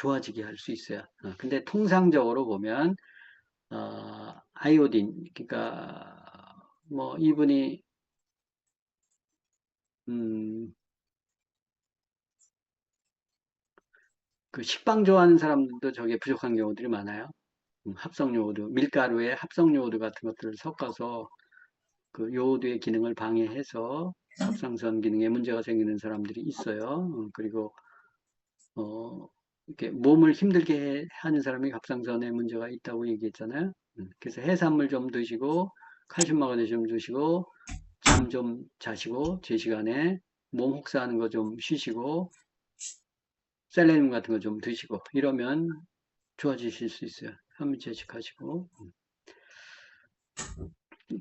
좋아지게 할 수 있어요. 근데 통상적으로 보면 아이오딘, 그러니까 뭐 이분이 음, 그 식빵 좋아하는 사람들도 저게 부족한 경우들이 많아요. 합성 요오드, 밀가루에 합성 요오드 같은 것들을 섞어서 그 요오드의 기능을 방해해서 갑상선 기능에 문제가 생기는 사람들이 있어요. 그리고 이렇게 몸을 힘들게 하는 사람이 갑상선에 문제가 있다고 얘기했잖아요. 그래서 해산물 좀 드시고 칼슘 마그네슘 드시고 잠 좀 자시고 제 시간에 몸 혹사하는 거 좀 쉬시고 셀레늄 같은 거 좀 드시고 이러면 좋아지실 수 있어요. 현미채식하시고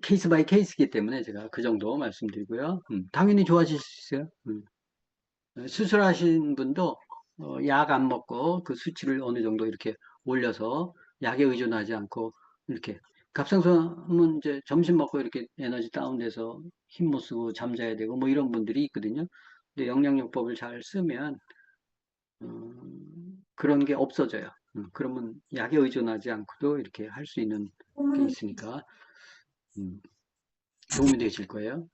케이스 바이 케이스이기 때문에 제가 그 정도 말씀드리고요. 당연히 좋아질 수 있어요. 수술하신 분도 약 안 먹고 그 수치를 어느 정도 이렇게 올려서 약에 의존하지 않고 이렇게 갑상선은 이제 점심 먹고 이렇게 에너지 다운돼서 힘 못 쓰고 잠자야 되고 뭐 이런 분들이 있거든요. 근데 영양요법을 잘 쓰면 그런 게 없어져요. 그러면 약에 의존하지 않고도 이렇게 할 수 있는 게 있으니까 음, 도움이 되실 거예요.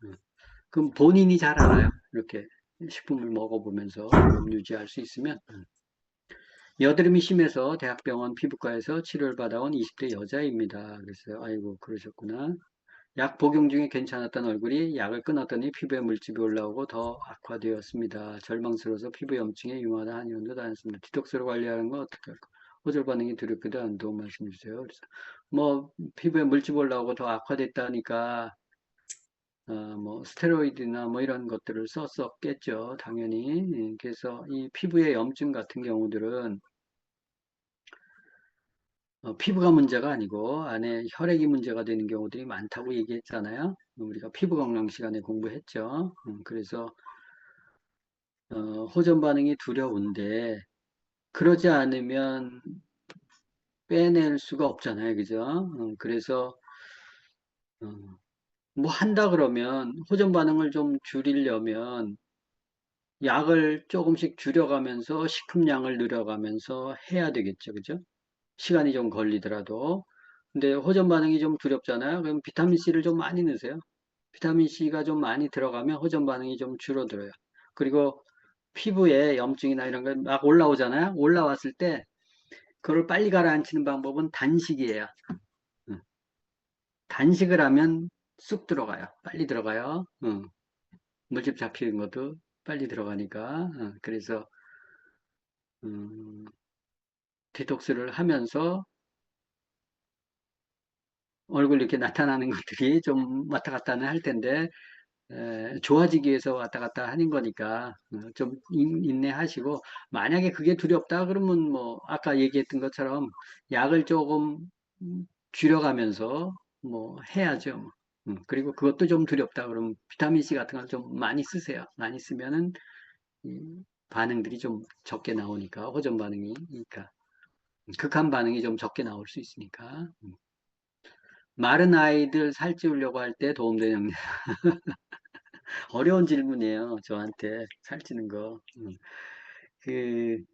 그럼 본인이 잘 알아요. 이렇게 식품을 먹어보면서 몸 유지할 수 있으면 여드름이 심해서 대학병원 피부과에서 치료를 받아온 20대 여자입니다. 그래서 아이고 그러셨구나. 약 복용 중에 괜찮았던 얼굴이 약을 끊었더니 피부에 물집이 올라오고 더 악화되었습니다. 절망스러워서 피부 염증에 유마다 한의원도 다녔습니다. 디톡스로 관리하는 건 어떻게 할까? 호절 반응이 두렵기도 한 도움 말씀 주세요. 그래서 뭐 피부에 물집 올라오고 더 악화됐다니까 뭐 스테로이드나 뭐 이런 것들을 썼었겠죠. 당연히. 그래서 이 피부의 염증 같은 경우들은 피부가 문제가 아니고 안에 혈액이 문제가 되는 경우들이 많다고 얘기했잖아요. 우리가 피부 건강 시간에 공부했죠. 그래서 호전 반응이 두려운데 그러지 않으면 빼낼 수가 없잖아요. 그죠? 그래서 어, 뭐 한다 그러면 호전 반응을 좀 줄이려면 약을 조금씩 줄여가면서 식품량을 늘려가면서 해야 되겠죠. 그죠? 시간이 좀 걸리더라도. 근데 호전 반응이 좀 두렵잖아요. 그럼 비타민 C를 좀 많이 넣으세요. 비타민 C가 좀 많이 들어가면 호전 반응이 좀 줄어들어요. 그리고 피부에 염증이나 이런 거 막 올라오잖아요. 올라왔을 때 그걸 빨리 가라앉히는 방법은 단식이에요. 응. 단식을 하면 쑥 들어가요. 빨리 들어가요. 응. 물집 잡히는 것도 빨리 들어가니까. 그래서 음, 디톡스를 하면서 얼굴 이렇게 나타나는 것들이 좀 왔다 갔다는 할 텐데 좋아지기 위해서 왔다 갔다 하는 거니까 좀 인내하시고 만약에 그게 두렵다 그러면 뭐 아까 얘기했던 것처럼 약을 조금 줄여가면서 뭐 해야죠. 뭐. 그리고 그것도 좀 두렵다 그러면 비타민 C 같은 걸 좀 많이 쓰세요. 많이 쓰면은 이 반응들이 좀 적게 나오니까 호전 반응이 그러니까 극한 반응이 좀 적게 나올 수 있으니까 마른 아이들 살찌우려고 할 때 도움되는 어려운 질문이에요. 저한테 살찌는 거. 그,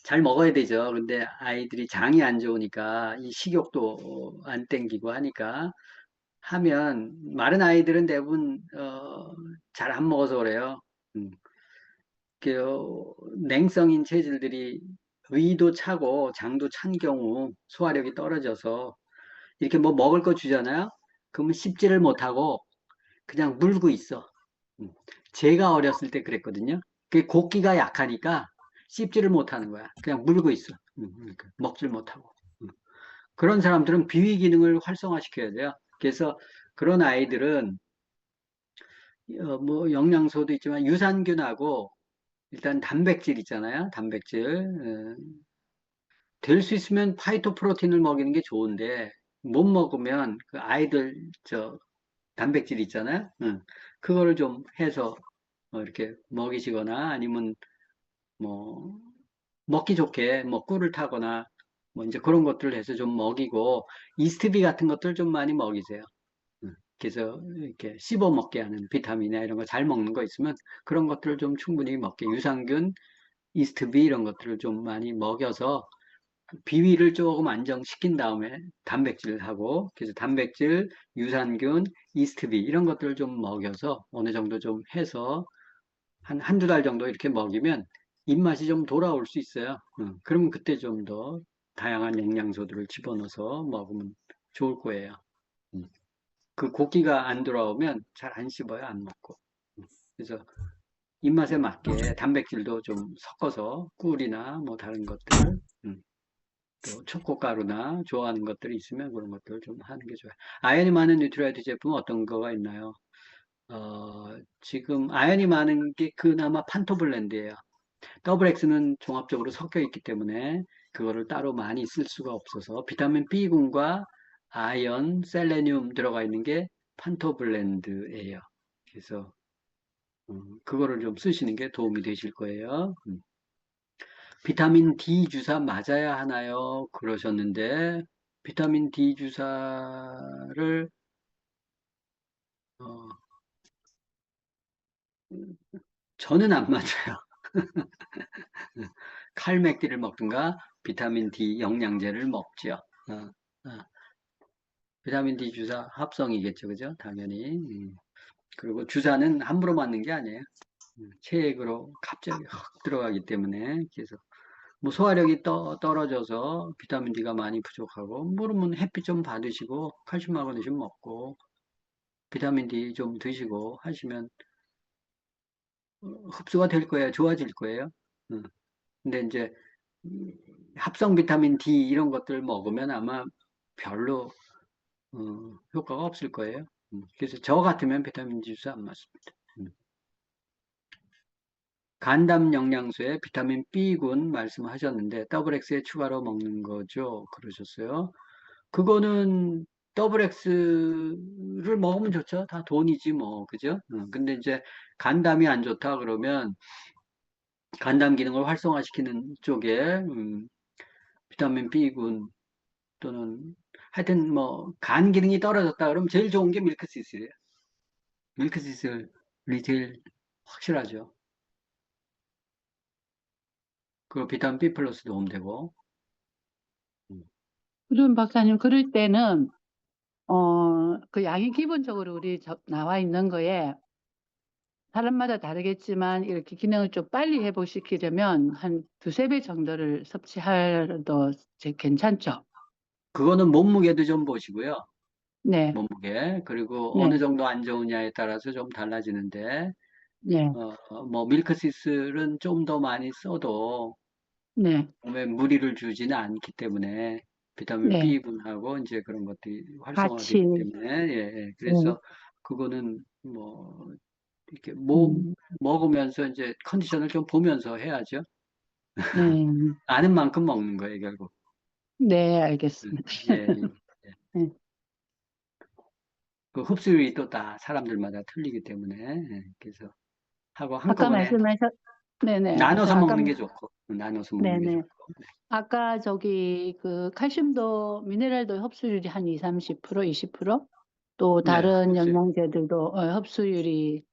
잘 먹어야 되죠. 근데 아이들이 장이 안 좋으니까 이 식욕도 안 땡기고 하니까 하면 마른 아이들은 대부분 잘 안 먹어서 그래요. 음, 냉성인 체질들이 위도 차고 장도 찬 경우 소화력이 떨어져서 이렇게 뭐 먹을 거 주잖아요. 그러면 씹지를 못하고 그냥 물고 있어. 음. 제가 어렸을 때 그랬거든요. 그 곡기가 약하니까 씹지를 못하는 거야. 그냥 물고 있어. 그러니까 먹질 못하고. 음. 그런 사람들은 비위 기능을 활성화시켜야 돼요. 그래서 그런 아이들은 뭐 영양소도 있지만 유산균하고 일단 단백질 있잖아요. 단백질. 될 수 있으면 파이토 프로틴을 먹이는 게 좋은데 못 먹으면 그 아이들 저 단백질 있잖아요. 그거를 좀 해서 이렇게 먹이시거나 아니면 뭐 먹기 좋게 뭐 꿀을 타거나 뭐 이제 그런 것들을 해서 좀 먹이고 이스트비 같은 것들 좀 많이 먹이세요. 그래서 이렇게 씹어 먹게 하는 비타민이나 이런 거 잘 먹는 거 있으면 그런 것들을 좀 충분히 먹게 유산균 이스트비 이런 것들을 좀 많이 먹여서 비위를 조금 안정시킨 다음에 단백질하고 그래서 단백질, 유산균, 이스트비 이런 것들을 좀 먹여서 어느 정도 좀 해서 한두 달 정도 이렇게 먹이면 입맛이 좀 돌아올 수 있어요. 그러면 그때 좀 더 다양한 영양소들을 집어넣어서 먹으면 좋을 거예요. 음. 그 고기가 안 돌아오면 잘 안 씹어요, 안 먹고. 그래서 입맛에 맞게 단백질도 좀 섞어서 꿀이나 뭐 다른 것들, 또 초코가루나 좋아하는 것들이 있으면 그런 것들을 좀 하는 게 좋아요. 아연이 많은 뉴트라이트 제품은 어떤 거가 있나요? 지금 아연이 많은 게 그나마 판토블렌드예요. 더블 X는 종합적으로 섞여 있기 때문에 그거를 따로 많이 쓸 수가 없어서 비타민 B군과 아연, 셀레늄 들어가 있는 게 판토블렌드예요. 그래서 그거를 좀 쓰시는 게 도움이 되실 거예요. 비타민 D 주사 맞아야 하나요? 그러셨는데 비타민 D 주사를 어, 저는 안 맞아요. 칼맥디를 먹든가 비타민 D 영양제를 먹죠. 어, 어. 비타민 D 주사 합성이겠죠, 그죠? 당연히. 그리고 주사는 함부로 맞는 게 아니에요. 체액으로 갑자기 확 들어가기 때문에 그래서 뭐 소화력이 떨어져서 비타민 D가 많이 부족하고 모르면 햇빛 좀 받으시고 칼슘 마그네슘 먹고 비타민 D 좀 드시고 하시면 흡수가 될 거예요. 좋아질 거예요. 음. 근데 이제 합성 비타민 D 이런 것들 먹으면 아마 별로 효과가 없을 거예요. 그래서 저 같으면 비타민 D 주사 안 맞습니다. 간담 영양소에 비타민 B군 말씀하셨는데 더블 X에 추가로 먹는 거죠. 그러셨어요. 그거는 더블 X를 먹으면 좋죠. 다 돈이지 뭐. 그죠? 근데 이제 간담이 안 좋다 그러면 간담 기능을 활성화시키는 쪽에 비타민 B군 또는 하여튼 뭐 간 기능이 떨어졌다 그러면 제일 좋은 게 밀크시슬이에요. 밀크시슬이 제일 확실하죠. 그 비타민 B 플러스 도움되고. 음. 그럼 박사님, 그럴 때는, 그 양이 기본적으로 우리 나와 있는 거에 사람마다 다르겠지만 이렇게 기능을 좀 빨리 회복시키려면 한 두세 배 정도를 섭취해도 괜찮죠? 그거는 몸무게도 좀 보시고요. 네, 몸무게. 그리고 어느 네, 정도 안 좋으냐에 따라서 좀 달라지는데, 네, 뭐, 밀크시슬은 좀 더 많이 써도 네, 몸에 무리를 주지는 않기 때문에 비타민 네. B군하고 이제 그런 것들이 같이, 활성화되기 때문에, 예, 예. 네, 그래서 그거는 뭐, 이렇게 음, 먹으면서 이제 컨디션을 좀 보면서 해야죠. 네, 아는 만큼 먹는 거예요, 결국. 네, 알겠습니다. 예, 예. 예. 네. 그 흡수율이 또 다 사람들마다 틀리기 때문에, 예. 그래서 하고 아까 한꺼번에 말씀하셨, 네네. 저 나눠서 아까, 먹는 게 좋고, 나눠서 먹는 게 네네. 좋고. 아까 저기 그 칼슘도, 미네랄도 흡수율이 한 2, 30%, 20%? 또 네, 다른 흡수율. 영양제들도 흡수율이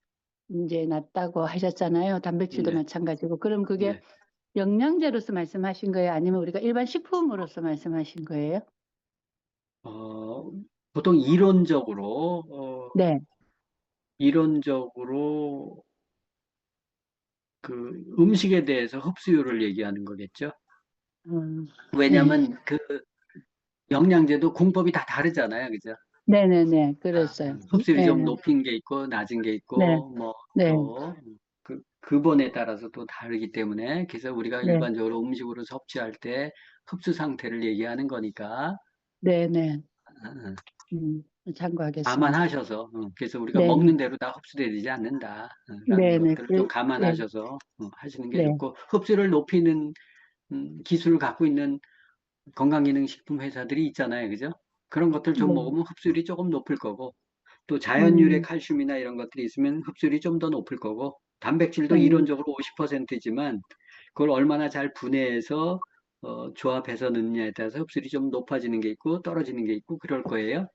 이제 낮다고 하셨잖아요. 단백질도 네, 마찬가지고. 그럼 그게 네. 영양제로서 말씀하신 거예요? 아니면 우리가 일반 식품으로서 말씀하신 거예요? 어, 보통 이론적으로, 네. 이론적으로 그 음식에 대해서 흡수율을 얘기하는 거겠죠. 음, 네. 왜냐하면 그 영양제도 공법이 다 다르잖아요, 그죠? 네네네. 아, 그랬어요. 흡수율이 네. 좀 높은 게 있고 낮은 게 네. 있고 뭐 네. 또 그 근본에 따라서 또 다르기 때문에 그래서 우리가 네. 일반적으로 음식으로 섭취할 때 흡수 상태를 얘기하는 거니까 네네. 어, 어, 참고하겠습니다. 감안하셔서 그래서 우리가 네네. 먹는 대로 다 흡수되지 않는다라는 네네. 것들을 좀 네. 감안하셔서 하시는 게 네. 좋고 흡수를 높이는 기술을 갖고 있는 건강기능식품 회사들이 있잖아요, 그죠? 그런 것들 좀 네. 먹으면 흡수율이 조금 높을 거고 또 자연유래 음, 칼슘이나 이런 것들이 있으면 흡수율이 좀 더 높을 거고 단백질도 네. 이론적으로 50%지만 그걸 얼마나 잘 분해해서 조합해서 넣느냐에 따라서 흡수율이 좀 높아지는 게 있고 떨어지는 게 있고 그럴 거예요.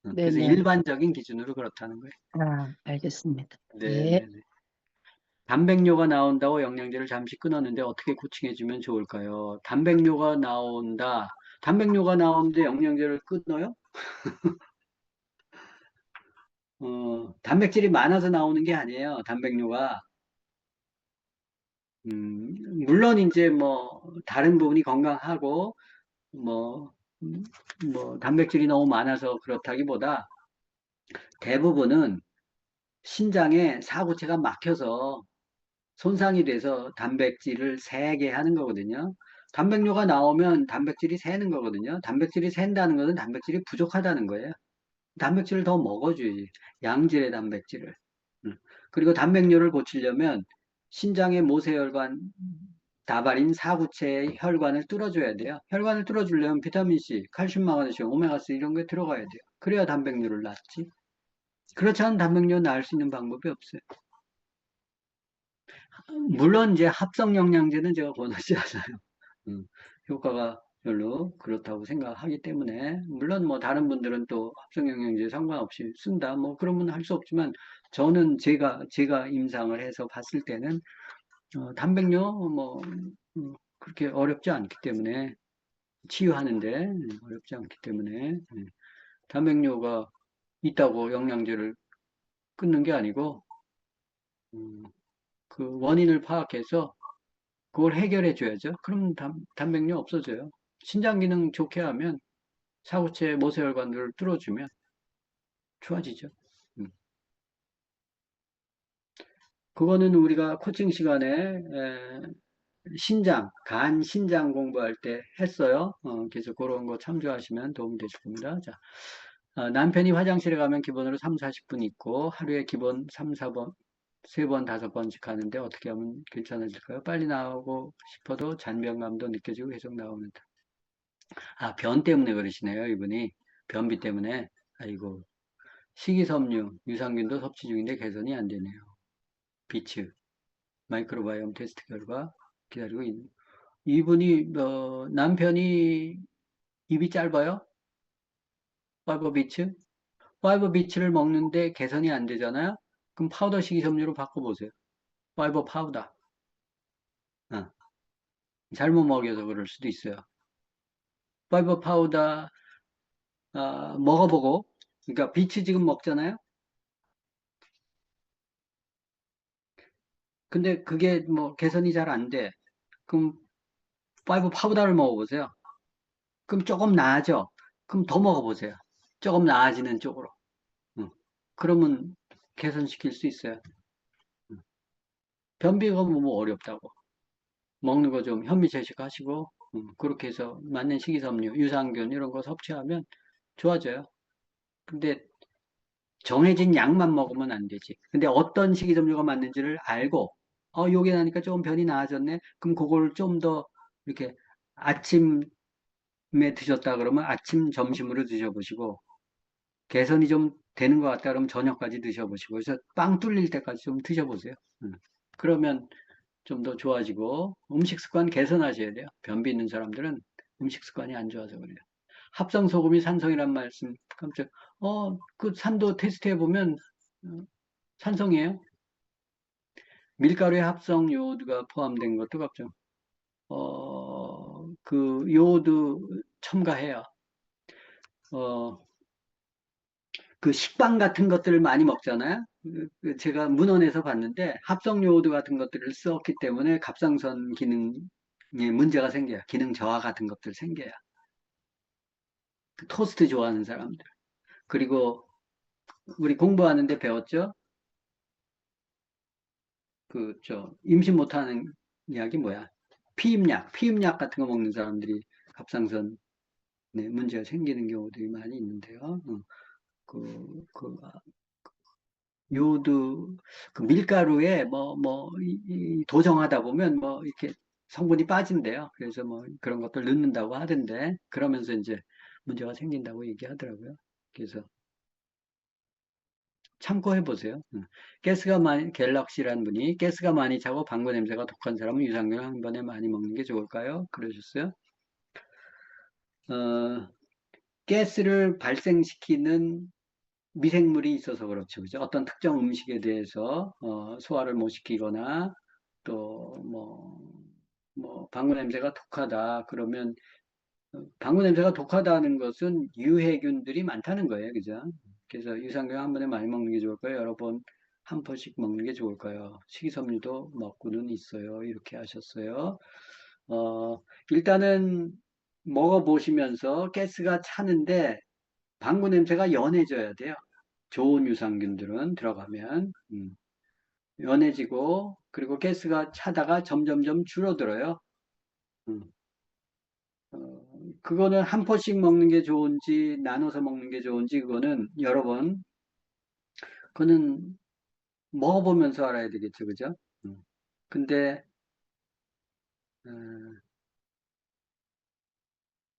그래서 네네. 일반적인 기준으로 그렇다는 거예요. 아, 알겠습니다. 네, 네. 네, 네. 단백뇨가 나온다고 영양제를 잠시 끊었는데 어떻게 코칭해주면 좋을까요? 단백뇨가 나온다. 단백뇨가 나오는데 영양제를 끊어요? 단백질이 많아서 나오는 게 아니에요. 단백뇨가. 물론 이제 뭐 다른 부분이 건강하고 뭐, 음, 뭐 단백질이 너무 많아서 그렇다기보다 대부분은 신장에 사구체가 막혀서 손상이 돼서 단백질을 새게 하는 거거든요. 단백뇨가 나오면 단백질이 새는 거거든요. 단백질이 샌다는 것은 단백질이 부족하다는 거예요. 단백질을 더 먹어줘야지. 양질의 단백질을. 음. 그리고 단백뇨를 고치려면 신장의 모세혈관 다발인 사구체의 혈관을 뚫어줘야 돼요. 혈관을 뚫어주려면 비타민C, 칼슘, 마그네슘, 오메가3 이런 게 들어가야 돼요. 그래야 단백뇨를 낳지. 그렇지 않은 단백뇨 낳을 수 있는 방법이 없어요. 물론 이제 합성 영양제는 제가 권하지 않아요. 음, 효과가 별로 그렇다고 생각하기 때문에 물론 뭐 다른 분들은 또 합성 영양제 상관없이 쓴다 뭐 그러면 할 수 없지만 저는 제가 임상을 해서 봤을 때는 단백뇨 뭐 그렇게 어렵지 않기 때문에 치유하는데 어렵지 않기 때문에 단백뇨가 있다고 영양제를 끊는 게 아니고 음, 그 원인을 파악해서 그걸 해결해 줘야죠. 그럼 단백뇨 없어져요. 신장 기능 좋게 하면 사구체 모세혈관들을 뚫어주면 좋아지죠. 음. 그거는 우리가 코칭 시간에 간 신장 공부할 때 했어요. 그래서 그런 거 참조하시면 도움이 되실 겁니다. 자, 남편이 화장실에 가면 기본으로 3, 40분 있고 하루에 기본 3, 4번, 3번, 5번씩 하는데 어떻게 하면 괜찮아질까요? 빨리 나오고 싶어도 잔변감도 느껴지고 계속 나오는데. 아, 변 때문에 그러시네요, 이분이. 변비 때문에. 아이고. 식이섬유, 유산균도 섭취 중인데 개선이 안 되네요. 비츠, 마이크로바이옴 테스트 결과 기다리고 있는. 이분이, 남편이 입이 짧아요? 파이버 비츠? 파이버 비츠를 먹는데 개선이 안 되잖아요? 그럼 파우더 식이섬유로 바꿔보세요. 파이버 파우더. 어, 잘못 먹여서 그럴 수도 있어요. 파이버 파우더, 먹어보고, 그러니까 비츠 지금 먹잖아요? 근데 그게 뭐 개선이 잘 안 돼. 그럼 파이브 파우더를 먹어보세요. 그럼 조금 나아져. 그럼 더 먹어보세요. 조금 나아지는 쪽으로. 응. 그러면 개선시킬 수 있어요. 응. 변비가 뭐 어렵다고. 먹는 거 좀 현미 채식하시고, 그렇게 해서 맞는 식이섬유, 유산균 이런 거 섭취하면 좋아져요. 근데 정해진 양만 먹으면 안 되지. 근데 어떤 식이섬유가 맞는지를 알고, 요게 나니까 조금 변이 나아졌네. 그럼 그걸 좀 더 이렇게 아침에 드셨다 그러면 아침, 점심으로 드셔보시고, 개선이 좀 되는 것 같다 그러면 저녁까지 드셔보시고, 그래서 빵 뚫릴 때까지 좀 드셔보세요. 음. 그러면 좀 더 좋아지고, 음식 습관 개선하셔야 돼요. 변비 있는 사람들은 음식 습관이 안 좋아서 그래요. 합성 소금이 산성이란 말씀 깜짝, 그 산도 테스트 해보면 어, 산성이에요. 밀가루에 합성 요오드가 포함된 것도 걱정. 그 요오드 첨가해요. 어, 그 식빵 같은 것들을 많이 먹잖아요. 제가 문헌에서 봤는데 합성 요오드 같은 것들을 썼기 때문에 갑상선 기능에 문제가 생겨요. 기능 저하 같은 것들 생겨요. 그 토스트 좋아하는 사람들. 그리고 우리 공부하는데 배웠죠? 임신 못하는 약이 뭐야? 피임약 같은 거 먹는 사람들이 갑상선에 문제가 생기는 경우들이 많이 있는데요. 요드, 그 밀가루에 도정하다 보면 이렇게 성분이 빠진대요. 그래서 뭐 그런 것들 넣는다고 하던데, 그러면서 이제 문제가 생긴다고 얘기하더라고요. 그래서 참고해 보세요. 갤럭시라는 분이 가스가 많이 차고 방구 냄새가 독한 사람은 유산균 한 번에 많이 먹는 게 좋을까요? 그러셨어요. 어, 가스를 발생시키는 미생물이 있어서 그렇죠. 그죠? 어떤 특정 음식에 대해서 소화를 못 시키거나 또 방구 냄새가 독하다. 그러면 방구 냄새가 독하다는 것은 유해균들이 많다는 거예요. 그죠? 그래서 유산균 한 번에 많이 먹는 게 좋을까요? 여러 번 한 포씩 먹는 게 좋을까요? 식이섬유도 먹고는 있어요. 이렇게 하셨어요. 일단은 먹어보시면서 가스가 차는데 방구 냄새가 연해져야 돼요. 좋은 유산균들은 들어가면 연해지고 그리고 가스가 차다가 점점점 줄어들어요. 음, 그거는 한 포씩 먹는 게 좋은지 나눠서 먹는 게 좋은지 그거는 여러 번 그거는 먹어보면서 알아야 되겠죠, 그죠? 근데 어,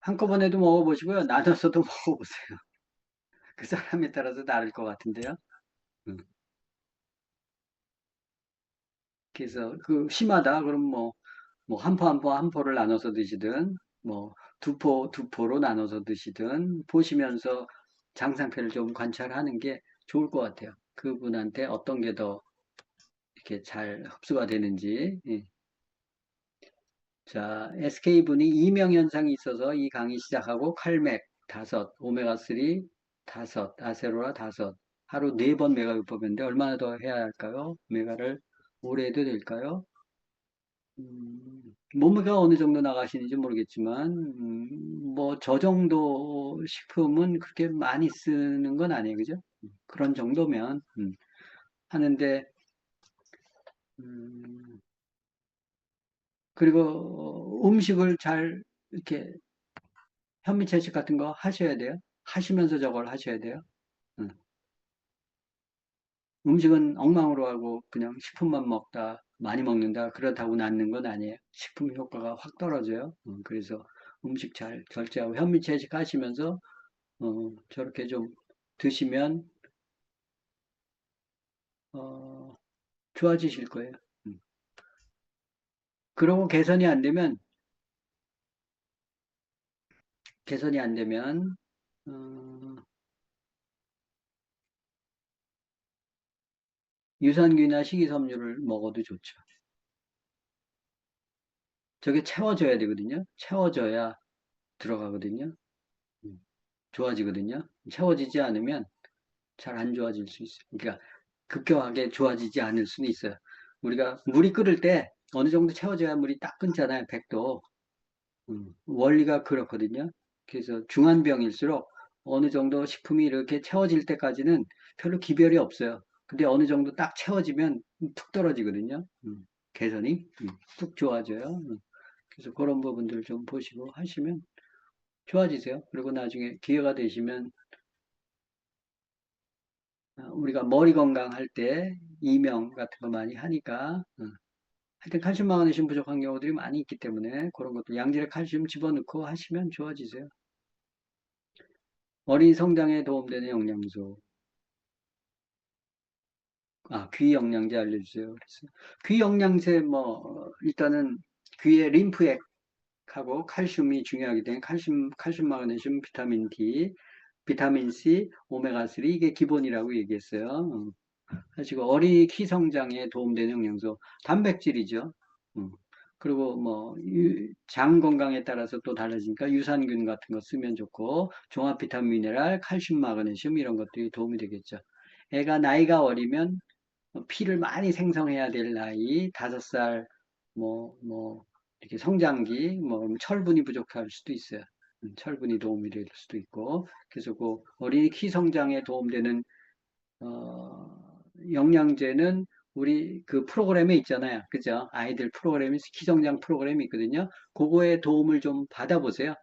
한꺼번에도 먹어보시고요, 나눠서도 먹어보세요. 그 사람에 따라서 다를 것 같은데요. 음, 그래서 그 심하다 그럼 한 포 한 포 한 포를 나눠서 드시든 두 포 두 포로 나눠서 드시든 보시면서 장상태를 좀 관찰하는 게 좋을 것 같아요. 그분한테 어떤 게 더 이렇게 잘 흡수가 되는지. 예. 자, SK분이 이명 현상이 있어서 이 강의 시작하고 칼맥 다섯, 오메가3 다섯, 아세로라 다섯, 하루 4번 메가유법인데 얼마나 더 해야 할까요? 메가를 오래 해도 될까요? 몸무게가 어느 정도 나가시는지 모르겠지만, 저 정도 식품은 그렇게 많이 쓰는 건 아니에요. 그죠? 그런 정도면, 하는데, 음, 그리고 음식을 잘 이렇게 현미채식 같은 거 하셔야 돼요. 하시면서 저걸 하셔야 돼요. 음. 음식은 엉망으로 하고 그냥 식품만 먹다 많이 먹는다 그렇다고 낫는 건 아니에요. 식품 효과가 확 떨어져요. 그래서 음식 잘 절제하고 현미채식 하시면서 저렇게 좀 드시면 어, 좋아지실 거예요. 음. 그러고 개선이 안 되면 어, 유산균이나 식이섬유를 먹어도 좋죠. 저게 채워져야 되거든요. 채워져야 들어가거든요. 음, 좋아지거든요. 채워지지 않으면 잘 안 좋아질 수 있어요. 그러니까 급격하게 좋아지지 않을 수는 있어요. 우리가 물이 끓을 때 어느 정도 채워져야 물이 딱 끊잖아요. 100도. 원리가 그렇거든요. 그래서 중한병일수록 어느 정도 식품이 이렇게 채워질 때까지는 별로 기별이 없어요. 근데 어느 정도 딱 채워지면 툭 떨어지거든요. 개선이 뚝 좋아져요. 그래서 그런 부분들 좀 보시고 하시면 좋아지세요. 그리고 나중에 기회가 되시면 우리가 머리 건강할 때 이명 같은 거 많이 하니까 하여튼 칼슘 마그네슘 부족한 경우들이 많이 있기 때문에 그런 것도 양질의 칼슘 집어넣고 하시면 좋아지세요. 어린이 성장에 도움되는 영양소. 귀 영양제 알려주세요. 그래서 귀 영양제 일단은 귀의 림프액하고 칼슘이 중요하기 때문에 칼슘 마그네슘 비타민 D, 비타민 C, 오메가3 이게 기본이라고 얘기했어요. 하시고 어린이 키 성장에 도움되는 영양소 단백질이죠. 음. 그리고 장 건강에 따라서 또 달라지니까 유산균 같은 거 쓰면 좋고 종합 비타민 미네랄, 칼슘, 마그네슘 이런 것들이 도움이 되겠죠. 애가 나이가 어리면 피를 많이 생성해야 될 나이, 5살 이렇게 성장기 철분이 부족할 수도 있어요. 철분이 도움이 될 수도 있고 그래서 그 어린이 키 성장에 도움되는 영양제는 우리 그 프로그램에 있잖아요. 그죠? 아이들 프로그램이, 키성장 프로그램이 있거든요. 그거에 도움을 좀 받아보세요.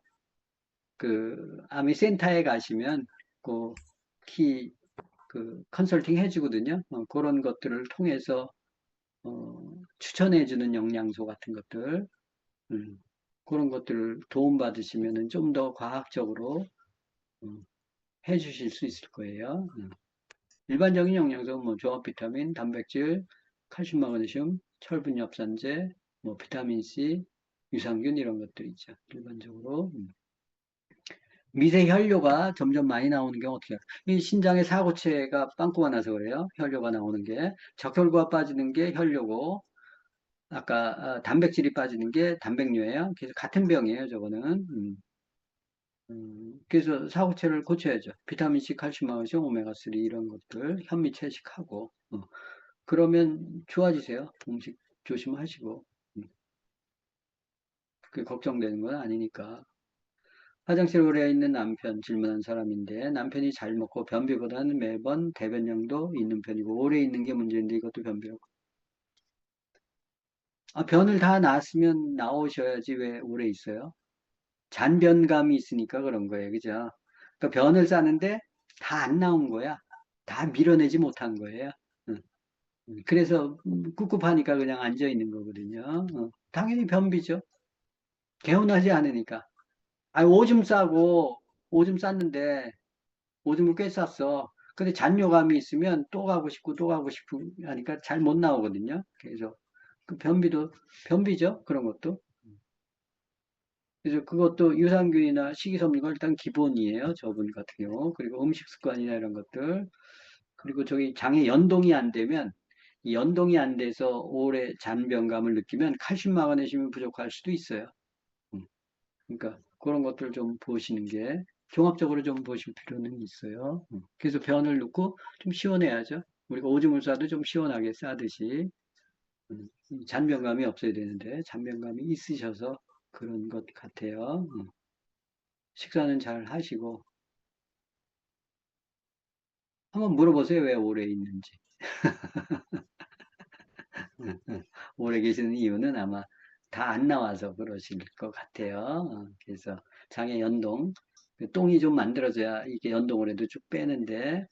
그, 아미 센터에 가시면, 그, 키, 컨설팅 해주거든요. 그런 것들을 통해서, 추천해주는 영양소 같은 것들, 음, 그런 것들을 도움받으시면 좀 더 과학적으로, 해주실 수 있을 거예요. 일반적인 영양소, 종합 비타민, 단백질, 칼슘, 마그네슘, 철분, 엽산제, 비타민 C, 유산균 이런 것들 있죠. 일반적으로. 미세 혈뇨가 점점 많이 나오는 경우 어떻게 해요? 이 신장의 사고체가 빵꾸가 나서 그래요. 혈뇨가 나오는 게. 적혈구가 빠지는 게 혈뇨고, 아까 단백질이 빠지는 게 단백뇨예요. 그래서 같은 병이에요, 저거는. 그래서 사고체를 고쳐야죠. 비타민C, 칼슘, 마그네슘, 오메가3 이런 것들 현미 채식하고 그러면 좋아지세요. 음식 조심하시고 그게 걱정되는 건 아니니까. 화장실 오래 있는 남편 질문한 사람인데 남편이 잘 먹고 변비보다는 매번 대변량도 있는 편이고 오래 있는 게 문제인데 이것도 변비라고. 아, 변을 다 나았으면 나오셔야지 왜 오래 있어요? 잔변감이 있으니까 그런 거예요. 그죠? 그러니까 변을 싸는데 다 안 나온 거야. 다 밀어내지 못한 거예요. 응, 응. 그래서 꿉꿉하니까 그냥 앉아 있는 거거든요. 당연히 변비죠. 개운하지 않으니까. 아, 오줌 쌌는데 오줌을 꽤 쌌어. 근데 잔뇨감이 있으면 또 가고 싶고 또 가고 싶고 하니까 잘 못 나오거든요. 그래서 그 변비도 변비죠. 그런 것도. 그래서 그것도 유산균이나 식이섬유가 일단 기본이에요. 저분 같은 경우. 그리고 음식 습관이나 이런 것들. 그리고 저기 장에 연동이 안 되면 이 연동이 안 돼서 오래 잔변감을 느끼면 칼슘 마그네슘이 부족할 수도 있어요. 음. 그러니까 그런 것들 좀 보시는 게 종합적으로 좀 보실 필요는 있어요. 그래서 변을 넣고 좀 시원해야죠. 우리가 오줌을 싸도 좀 시원하게 싸듯이 잔변감이 없어야 되는데 잔변감이 있으셔서 그런 것 같아요. 식사는 잘 하시고 한번 물어보세요. 왜 오래 있는지. 오래 계시는 이유는 아마 다 안 나와서 그러실 것 같아요. 그래서 장의 연동, 그 똥이 좀 만들어져야 이게 연동을 해도 쭉 빼는데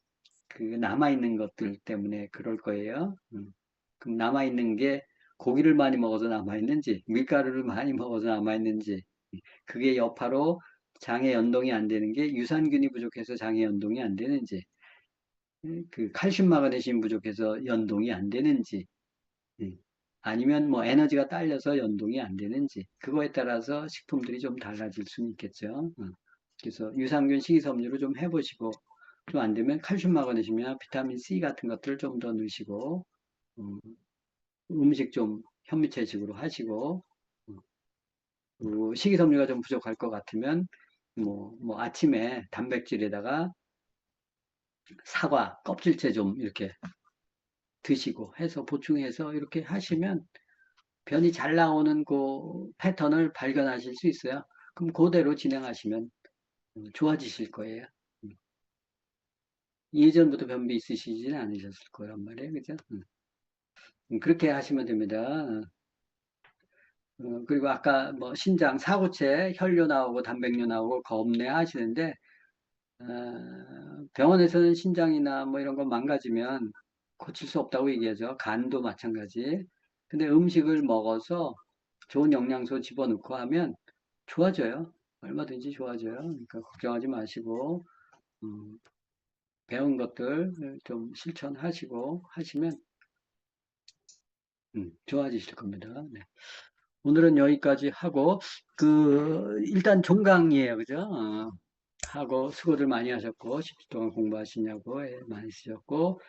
그 남아있는 것들 때문에 그럴 거예요. 그럼 남아있는 게 고기를 많이 먹어서 남아있는지, 밀가루를 많이 먹어서 남아있는지, 그게 여파로 장의 연동이 안 되는 게 유산균이 부족해서 장의 연동이 안 되는지, 그 칼슘 마그네슘 부족해서 연동이 안 되는지, 예. 아니면 뭐 에너지가 딸려서 연동이 안 되는지, 그거에 따라서 식품들이 좀 달라질 수는 있겠죠. 그래서 유산균 식이섬유를 좀 해보시고, 좀 안 되면 칼슘 마그네슘이나 비타민 C 같은 것들을 좀 더 넣으시고, 음식 좀 현미채식으로 하시고, 그리고 식이섬유가 좀 부족할 것 같으면, 뭐 아침에 단백질에다가 사과 껍질째 좀 이렇게 드시고 해서 보충해서 이렇게 하시면 변이 잘 나오는 그 패턴을 발견하실 수 있어요. 그럼 그대로 진행하시면 좋아지실 거예요. 음. 예전부터 변비 있으시지는 않으셨을 거란 말이에요. 그죠? 그렇게 하시면 됩니다. 그리고 아까 뭐 신장, 사고체, 혈뇨 나오고 단백뇨 나오고 겁내 하시는데 병원에서는 신장이나 뭐 이런 거 망가지면 고칠 수 없다고 얘기하죠. 간도 마찬가지. 근데 음식을 먹어서 좋은 영양소 집어넣고 하면 좋아져요. 얼마든지 좋아져요. 그러니까 걱정하지 마시고 음, 배운 것들 좀 실천하시고 하시면 좋아지실 겁니다. 네. 오늘은 여기까지 하고 일단 종강이에요. 그죠? 하고 수고들 많이 하셨고 10주 동안 공부하시냐고 많이 쓰셨고